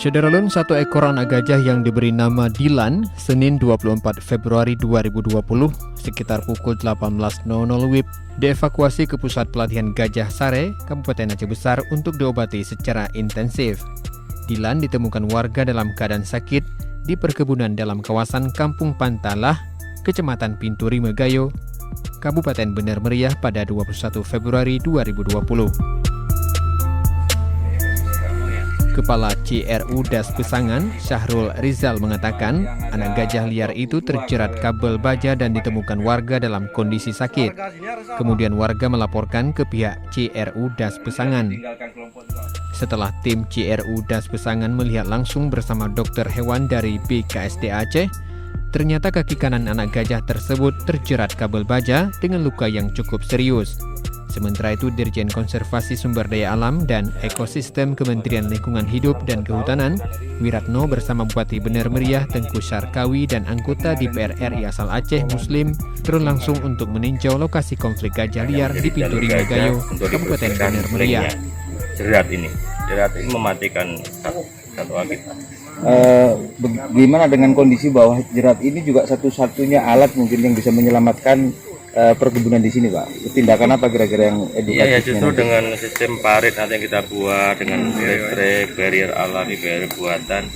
Sederalun, satu ekor anak gajah yang diberi nama Dilan, Senin 24 Februari 2020, sekitar pukul 18.00 WIB, dievakuasi ke Pusat Pelatihan Gajah Sare, Kabupaten Aceh Besar untuk diobati secara intensif. Dilan ditemukan warga dalam keadaan sakit di perkebunan dalam kawasan Kampung Pantalah, Kecamatan Pinturi Megayo, Kabupaten Bener Meriah pada 21 Februari 2020. Kepala CRU Das Pesangan, Syahrul Rizal mengatakan, anak gajah liar itu terjerat kabel baja dan ditemukan warga dalam kondisi sakit. Kemudian warga melaporkan ke pihak CRU Das Pesangan. Setelah tim CRU Das Pesangan melihat langsung bersama dokter hewan dari BKSD Aceh, ternyata kaki kanan anak gajah tersebut terjerat kabel baja dengan luka yang cukup serius. Sementara itu, Dirjen Konservasi Sumber Daya Alam dan Ekosistem Kementerian Lingkungan Hidup dan Kehutanan, Wiratno bersama Bupati Bener Meriah Tengku Syarkawi dan anggota DPR RI asal Aceh Muslim turun langsung untuk meninjau lokasi konflik gajah liar di Pinturi Megayo, Kabupaten Bener Meriah. Jerat ini mematikan satwa kita. Bagaimana dengan kondisi bahwa jerat ini juga satu-satunya alat mungkin yang bisa menyelamatkan perkebunan di sini, Pak? Tindakan apa kira-kira yang edukasinya? Iya, justru dengan sistem parit nanti yang kita buat dengan listrik, barrier alami, barrier buatan,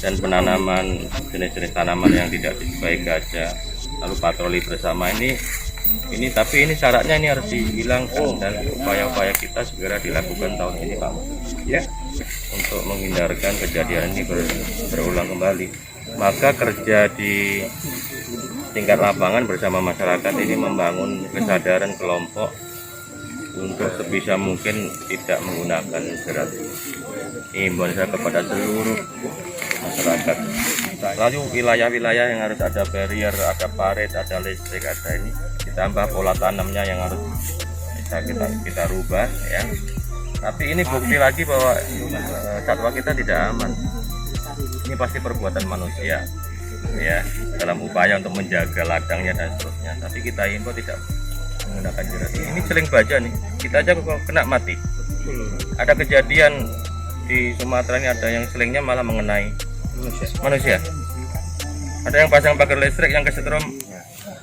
dan penanaman jenis-jenis tanaman yang tidak disukai gajah, lalu patroli bersama ini tapi ini syaratnya ini harus dihilangkan dan upaya-upaya kita segera dilakukan tahun ini, Pak, ya, untuk menghindarkan kejadian ini berulang kembali. Maka kerja di tingkat lapangan bersama masyarakat ini membangun kesadaran kelompok untuk sebisa mungkin tidak menggunakan jerat. Himbauan saya kepada seluruh masyarakat. Lalu wilayah-wilayah yang harus ada barrier, ada parit, ada listrik, ada ini, ditambah pola tanamnya yang harus bisa kita rubah, ya. Tapi ini bukti lagi bahwa satwa kita tidak aman. Ini pasti perbuatan manusia, ya, dalam upaya untuk menjaga ladangnya dan seterusnya. Tapi kita himbau tidak menggunakan jerat. Ini celing baja nih, kita aja kena mati. Ada kejadian di Sumatera ini, ada yang selingnya malah mengenai manusia. Ada yang pasang pagar listrik yang kesetrum.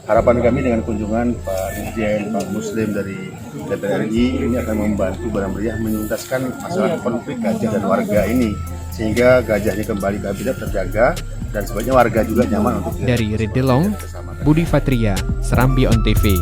Harapan kami dengan kunjungan Pak Dirjen, Pak Muslim dari DPR RI ini akan membantu Bener Meriah menuntaskan masalah konflik gajah dan warga ini, sehingga gajahnya kembali ke habitat terjaga dan sebaiknya warga juga nyaman untuk. Dari Redelong, Budi Fatria, Serambi On TV.